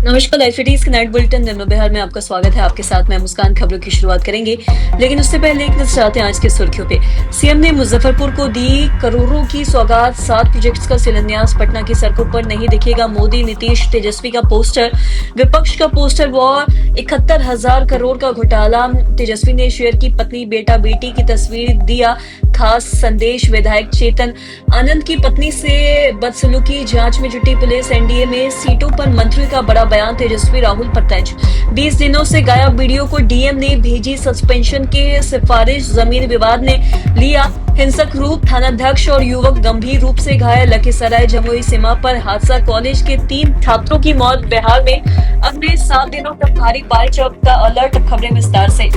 नमस्कार, live cities के night bulletin दिन बिहार में आपका स्वागत है। आपके साथ मैं मुस्कान। खबरों की शुरुआत करेंगे, लेकिन उससे पहले एक नजर डालते हैं आज की सुर्खियों पे। सीएम ने मुजफ्फरपुर को दी करोड़ों की सौगात, 7 प्रोजेक्ट्स का शिलान्यास। पटना की सड़कों पर नहीं दिखेगा मोदी, नीतीश, तेजस्वी का पोस्टर। विपक्ष का पोस्टर वॉर, 71,000 करोड़ का घोटाला। तेजस्वी ने शेयर की पत्नी बेटा बेटी की तस्वीर, दिया खास संदेश। विधायक चेतन आनंद की पत्नी से बदसलूकी, जांच में जुटी पुलिस। एनडीए में सीटों पर मंत्री का बड़ा बयान, तेजस्वी राहुल पर तंज। 20 दिनों से गायब वीडियो को डीएम ने भेजी सस्पेंशन की सिफारिश। जमीन विवाद ने लिया हिंसक रूप, थानाध्यक्ष और युवक गंभीर रूप से घायल। लखीसराय जमुई सीमा पर हादसा, कॉलेज के 3 छात्रों की मौत। बिहार में अगले 7 दिनों तक भारी बारिश का अलर्ट। खबरें विस्तार से।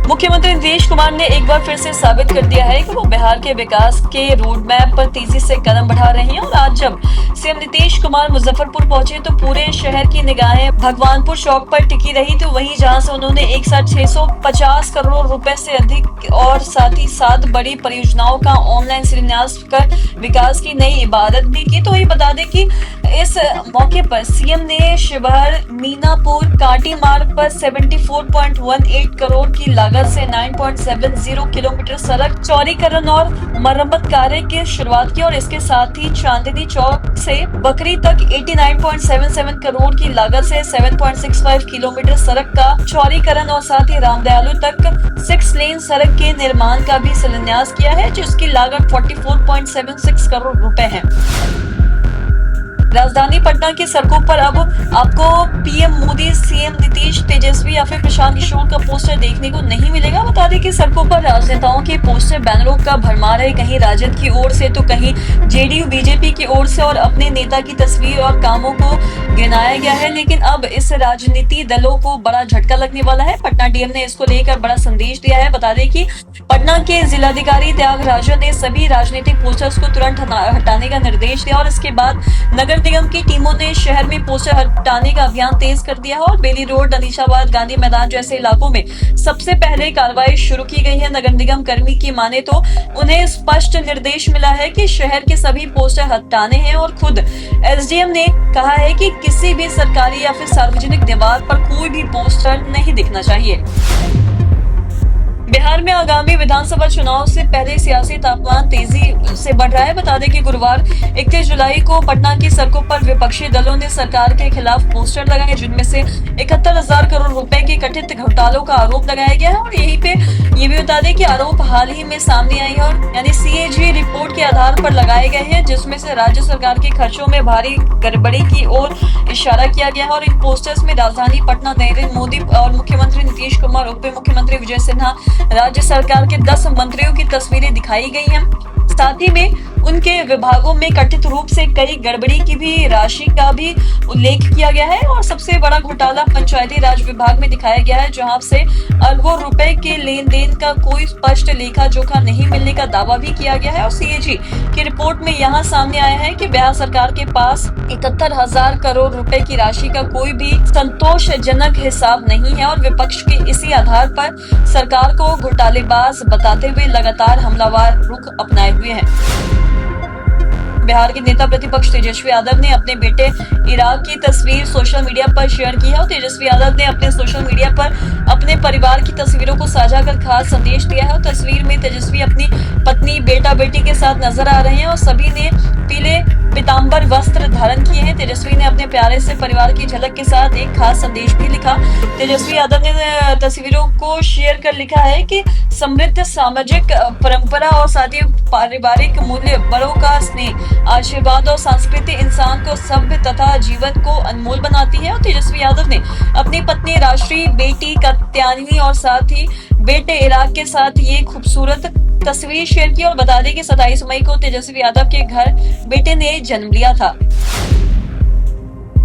मुख्यमंत्री नीतीश कुमार ने एक बार फिर से साबित कर दिया है कि वो बिहार के विकास के रोड मैप पर तेजी से कदम बढ़ा रहे हैं। और आज जब सीएम नीतीश कुमार मुजफ्फरपुर पहुंचे तो पूरे शहर की निगाहें भगवानपुर चौक पर टिकी रही। तो वहीं जहां से उन्होंने एक साथ 650 करोड़ रुपए से अधिक और साथ ही 7 बड़ी परियोजनाओं का ऑनलाइन शिलान्यास कर विकास की नई इबादत भी की। तो वही बता दें कि इस मौके पर सीएम ने शिवहर मीनापुर कांटी मार्ग पर 74.18 करोड़ की लागत से 9.70 किलोमीटर सड़क चौड़ीकरण और मरम्मत कार्य की शुरुआत की। और इसके साथ ही चांदनी चौक से बकरी तक 89.77 करोड़ की लागत से 7.65 किलोमीटर सड़क का चौड़ीकरण और साथ ही रामदयालु तक 6 लेन सड़क के निर्माण का भी शिलान्यास किया है, जिसकी लागत 44.76 करोड़ रुपए है। राजधानी पटना की सड़कों पर अब आपको पीएम मोदी, सीएम नीतीश, तेजस्वी या फिर प्रशांत किशोर का पोस्टर देखने को नहीं मिलेगा। बता दें कि सड़कों पर राजनेताओं के पोस्टर बैनरों का भरमार है। कहीं राजद की ओर से तो कहीं जेडीयू बीजेपी की ओर से, और अपने नेता की तस्वीर और कामों को गिनाया गया है। लेकिन अब इस राजनीति दलों को बड़ा झटका लगने वाला है। पटना डीएम ने इसको लेकर बड़ा संदेश दिया है। बता दें कि पटना के जिलाधिकारी त्यागराजन ने सभी राजनीतिक पोस्टर्स को तुरंत हटाने का निर्देश दिया और इसके बाद नगर निगम की टीमों ने शहर में पोस्टर हटाने का अभियान तेज कर दिया है। और बेली रोड, अनीशाबाद, गांधी मैदान जैसे इलाकों में सबसे पहले कार्रवाई शुरू की गई है। नगर निगम कर्मी की माने तो उन्हें स्पष्ट निर्देश मिला है कि शहर के सभी पोस्टर हटाने हैं और खुद एसडीएम ने कहा है कि किसी भी सरकारी या फिर सार्वजनिक दीवार पर कोई भी पोस्टर नहीं दिखना चाहिए। बिहार में आगामी विधानसभा चुनाव से पहले सियासी तापमान तेजी से बढ़ रहा है। बता दें कि गुरुवार 31 जुलाई को पटना की सड़कों पर विपक्षी दलों ने सरकार के खिलाफ पोस्टर लगाए, जिनमें से 71,000 करोड़ रुपए के कथित घोटालों का आरोप लगाया गया है। और यहीं पे ये भी बता दें कि आरोप हाल ही में सामने आई है और यानी सीएजी रिपोर्ट के आधार पर लगाए गए हैं, जिसमें से राज्य सरकार के खर्चों में भारी गड़बड़ी की ओर इशारा किया गया है। और इन पोस्टर्स में राजधानी पटना, नरेंद्र मोदी और मुख्यमंत्री नीतीश कुमार, उप मुख्यमंत्री विजय सिन्हा, राज्य सरकार के 10 मंत्रियों की तस्वीरें दिखाई गई हैं। साथ ही में उनके विभागों में कथित रूप से कई गड़बड़ी की भी राशि का भी उल्लेख किया गया है। और सबसे बड़ा घोटाला पंचायती राज विभाग में दिखाया गया है, जहां से अरबों रुपए के लेन देन का कोई स्पष्ट लेखा जोखा नहीं मिलने का दावा भी किया गया है। और सीएजी की रिपोर्ट में यहां सामने आया है कि बिहार सरकार के पास 71,000 करोड़ रुपए की राशि का कोई भी संतोषजनक हिसाब नहीं है। और विपक्ष के इसी आधार पर सरकार को घोटालेबाज बताते हुए लगातार हमलावर रुख अपनाए हुए हैं। बिहार के नेता प्रतिपक्ष तेजस्वी यादव ने अपने बेटे इराक की तस्वीर सोशल मीडिया पर शेयर की है। और तेजस्वी यादव ने अपने सोशल मीडिया पर अपने परिवार की तस्वीरों को साझा कर खास संदेश दिया है। और तस्वीर में तेजस्वी अपनी पत्नी, बेटा बेटी के साथ नजर आ रहे हैं और सभी ने पीले पीताम्बर वस्त्र धारण किए हैं। तेजस्वी ने अपने प्यारे से परिवार की झलक के साथ एक खास संदेश भी लिखा। तेजस्वी यादव ने तस्वीरों को शेयर कर लिखा है कि समृद्ध सामाजिक परंपरा और साथ ही पारिवारिक मूल्य, बड़ों का स्नेह, आशीर्वाद और संस्कृति इंसान को सभ्य तथा जीवन को अनमोल बनाती है। और तेजस्वी यादव ने अपनी पत्नी राष्ट्रीय, बेटी कात्यायनी और साथ ही बेटे इराक के साथ ये खूबसूरत तस्वीर शेयर की। और बता दें कि 27 मई को तेजस्वी यादव के घर बेटे ने जन्म लिया था।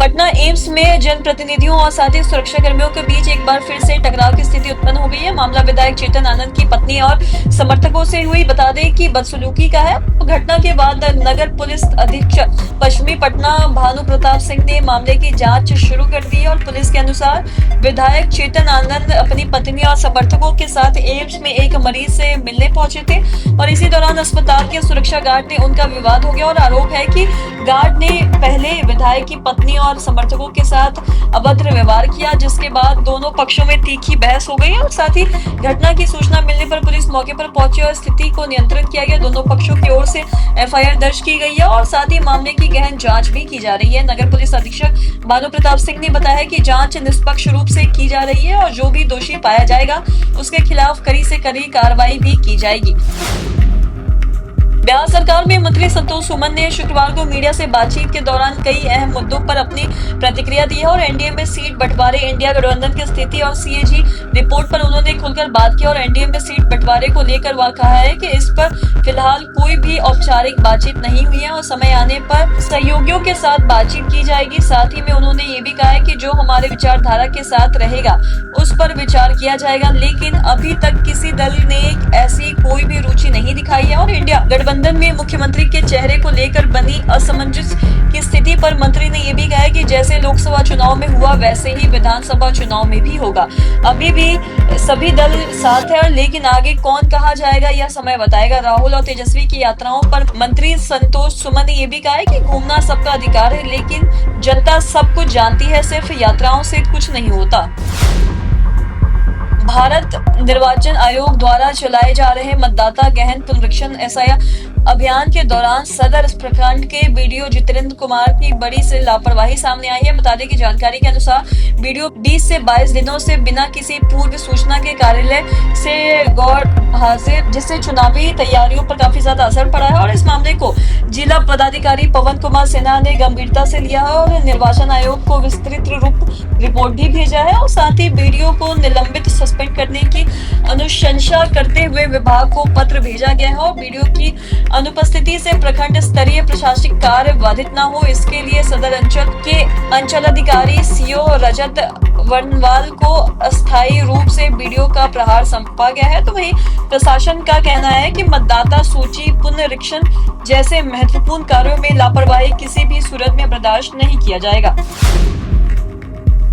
पटना एम्स में जनप्रतिनिधियों और साथ ही सुरक्षा कर्मियों के बीच एक बार फिर से टकराव की स्थिति उत्पन्न हो गई है। मामला विधायक चेतन आनंद की पत्नी और समर्थकों से हुई। बता दें कि बदसलूकी का है। घटना के बाद नगर पुलिस अधीक्षक पश्चिमी पटना भानु प्रताप सिंह ने मामले की जांच शुरू कर दी है। और पुलिस के अनुसार विधायक चेतन आनंद अपनी पत्नी और समर्थकों के साथ एम्स में एक मरीज से मिलने पहुंचे थे और इसी दौरान अस्पताल के सुरक्षा गार्ड ने उनका विवाद हो गया। और आरोप है कि गार्ड ने पहले विधायक की पत्नी और और समर्थकों के साथ अभद्र व्यवहार किया, जिसके बाद दोनों पक्षों में तीखी बहस हो गई और साथ ही घटना की सूचना मिलने पर पुलिस मौके पर पहुंची और स्थिति को नियंत्रित किया गया। दोनों पक्षों की ओर से एफआईआर दर्ज की गई है और साथ ही मामले की गहन जांच भी की जा रही है। नगर पुलिस अधीक्षक भानु प्रताप सिंह ने बताया कि जांच निष्पक्ष रूप से की जा रही है और जो भी दोषी पाया जाएगा उसके खिलाफ कड़ी से कड़ी कार्रवाई भी की जाएगी। बिहार सरकार में मंत्री संतोष सुमन ने शुक्रवार को मीडिया से बातचीत के दौरान कई अहम मुद्दों पर अपनी प्रतिक्रिया दी है और एनडीए में सीट बंटवारे, इंडिया गठबंधन की स्थिति और सीएजी रिपोर्ट पर उन्होंने खुलकर बात की और एनडीए में सीट बंटवारे को लेकर वह कहा है कि इस पर फिलहाल कोई भी औपचारिक बातचीत नहीं हुई है और समय आने पर सहयोगियों के साथ बातचीत की जाएगी। साथ ही में उन्होंने ये भी कहा है कि जो हमारे विचारधारा के साथ रहेगा उस पर विचार किया जाएगा, लेकिन अभी तक किसी दल ने ऐसी कोई भी रुचि नहीं दिखाई है और इंडिया गठबंधन में मुख्यमंत्री के चेहरे को लेकर बनी असमंजस की स्थिति पर मंत्री ने यह भी कहा कि जैसे लोकसभा चुनाव में हुआ वैसे ही विधानसभा चुनाव में भी होगा। अभी भी सभी दल साथ है, लेकिन आगे कौन कहा जाएगा यह समय बताएगा। राहुल और तेजस्वी की यात्राओं पर मंत्री संतोष सुमन ने यह भी कहा है कि घूमना सबका अधिकार है, लेकिन जनता सब कुछ जानती है, सिर्फ यात्राओं से कुछ नहीं होता। भारत निर्वाचन आयोग द्वारा चलाए जा रहे मतदाता गहन पुनरीक्षण एसआईआर अभियान के दौरान सदर प्रखंड के बीडीओ जितेंद्र कुमार की बड़ी से लापरवाही सामने आई है। बता दें कि जानकारी के अनुसार बीडीओ 20 से 22 दिनों से बिना किसी पूर्व सूचना के कार्यालय से गैर हाजिर, जिससे चुनावी तैयारियों पर काफी ज्यादा असर पड़ा है और इस मामले को जिला पदाधिकारी पवन कुमार सिन्हा ने गंभीरता से लिया है और निर्वाचन आयोग को विस्तृत रिपोर्ट भी भेजा है और साथ ही बीडीओ को निलंबित सस्पेंड करने की अनुशंसा करते हुए विभाग को पत्र भेजा गया है और बीडीओ की अनुपस्थिति से प्रखंड स्तरीय प्रशासनिक कार्य बाधित न हो, इसके लिए सदर अंचल के अंचलाधिकारी सीओ रजत वर्णवाल को अस्थायी रूप से बीडीओ का प्रहार सौंपा गया है। तो वहीं प्रशासन का कहना है कि मतदाता सूची पुनरीक्षण जैसे महत्वपूर्ण कार्यों में लापरवाही किसी भी सूरत में बर्दाश्त नहीं किया जाएगा।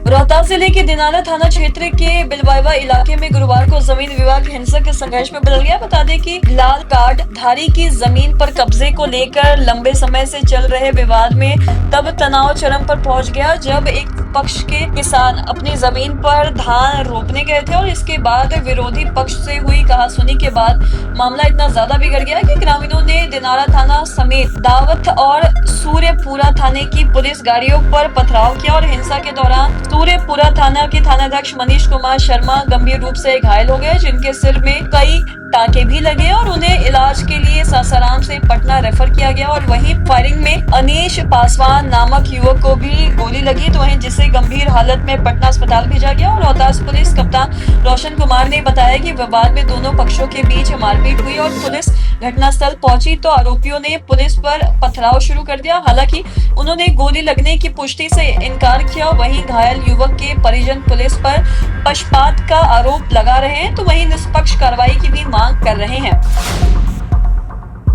रोहतास जिले के दिनारा थाना क्षेत्र के बिलवाइवा इलाके में गुरुवार को जमीन विवाद हिंसक संघर्ष में बदल गया। बता दें कि लाल कार्ड धारी की जमीन पर कब्जे को लेकर लंबे समय से चल रहे विवाद में तब तनाव चरम पर पहुंच गया जब एक पक्ष के किसान अपनी जमीन पर धान रोपने गए थे और इसके बाद विरोधी पक्ष से हुई कहासुनी के बाद मामला इतना ज्यादा बिगड़ गया कि ग्रामीणों ने दिनारा थाना समेत दावत और सूर्यपुरा थाने की पुलिस गाड़ियों पर पथराव किया और हिंसा के दौरान सूर्यपुरा थाना के थानाध्यक्ष मनीष कुमार शर्मा गंभीर रूप से घायल हो गए, जिनके सिर में कई टांके भी लगे और उन्हें इलाज के लिए सासाराम से पटना रेफर किया गया और वहीं फायरिंग में अनीश पासवान नामक युवक को भी गोली लगी, तो वहीं जिसे गंभीर हालत में पटना अस्पताल भेजा गया। और रोहतास पुलिस कप्तान रोशन कुमार ने बताया कि विवाद में दोनों पक्षों के बीच मारपीट हुई और पुलिस घटनास्थल पहुंची तो आरोपियों ने पुलिस पर पथराव शुरू कर दिया। हालांकि उन्होंने गोली लगने की पुष्टि से इनकार किया। वहीं घायल युवक के परिजन पुलिस पर पक्षपात का आरोप लगा रहे हैं, तो वहीं निष्पक्ष कार्रवाई की भी मांग कर रहे हैं।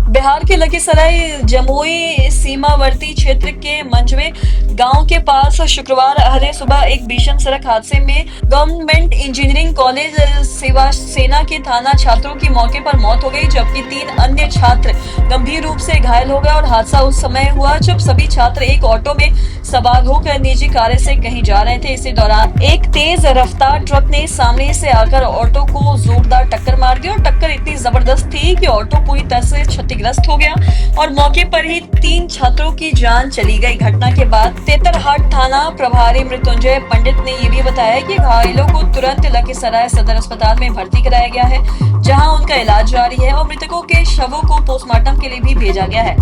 बिहार के लखीसराय जमुई सीमावर्ती क्षेत्र के मंझवे गांव के पास शुक्रवार अहले सुबह एक भीषण सड़क हादसे में गवर्नमेंट इंजीनियरिंग कॉलेज सेना के थाना छात्रों की मौके पर मौत हो गई, जबकि 3 अन्य छात्र गंभीर रूप से घायल हो गए और हादसा उस समय हुआ जब सभी छात्र एक ऑटो में सवार होकर निजी कार्य से कहीं जा रहे थे। इसी दौरान एक तेज रफ्तार ट्रक ने सामने से आकर ऑटो को जोरदार टक्कर मार दी और टक्कर इतनी जबरदस्त थी कि ऑटो पूरी तरह से क्षतिग्रस्त हो गया और मौके पर ही 3 छात्रों की जान चली गई। घटना के बाद तेतरहाट थाना प्रभारी मृत्युंजय पंडित ने ये भी बताया कि घायलों को तुरंत लखीसराय सदर अस्पताल में भर्ती कराया गया है, जहां उनका इलाज जारी है और मृतकों के शवों को पोस्टमार्टम के लिए भी भेजा गया है।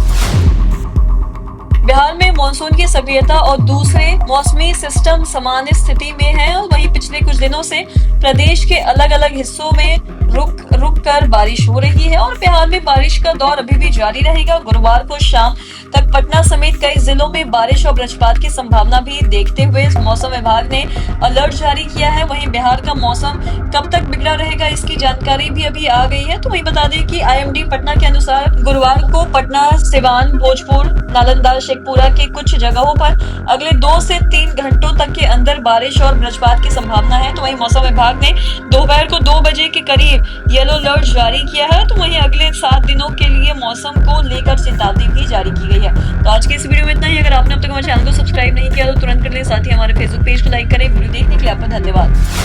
बिहार में मानसून की सक्रियता और दूसरे मौसमी सिस्टम समान स्थिति में है और वहीं पिछले कुछ दिनों से प्रदेश के अलग अलग हिस्सों में रुक रुक कर बारिश हो रही है और बिहार में बारिश का दौर अभी भी जारी रहेगा। गुरुवार को शाम तक पटना समेत कई जिलों में बारिश और वज्रपात की संभावना भी देखते हुए मौसम विभाग ने अलर्ट जारी किया है। वहीं बिहार का मौसम कब तक बिगड़ा रहेगा इसकी जानकारी भी अभी आ गई है। तो वहीं बता दें कि IMD पटना के अनुसार गुरुवार को पटना, सिवान, भोजपुर, नालंदा, शेखपुरा के कुछ जगहों पर अगले 2 से 3 घंटों तक के अंदर बारिश और वज्रपात की संभावना है। तो वहीं मौसम विभाग ने दोपहर को 2 बजे के करीब येलो अलर्ट जारी किया है। तो वहीं अगले 7 दिनों के लिए मौसम को लेकर चेतावनी भी जारी की गई है। तो आज के इस वीडियो में इतना इतना ही। अगर आपने अब तक हमारे चैनल को सब्सक्राइब नहीं किया तो तुरंत कर ले, साथ ही हमारे फेसबुक पेज को लाइक करें। वीडियो देखने के लिए आपका धन्यवाद।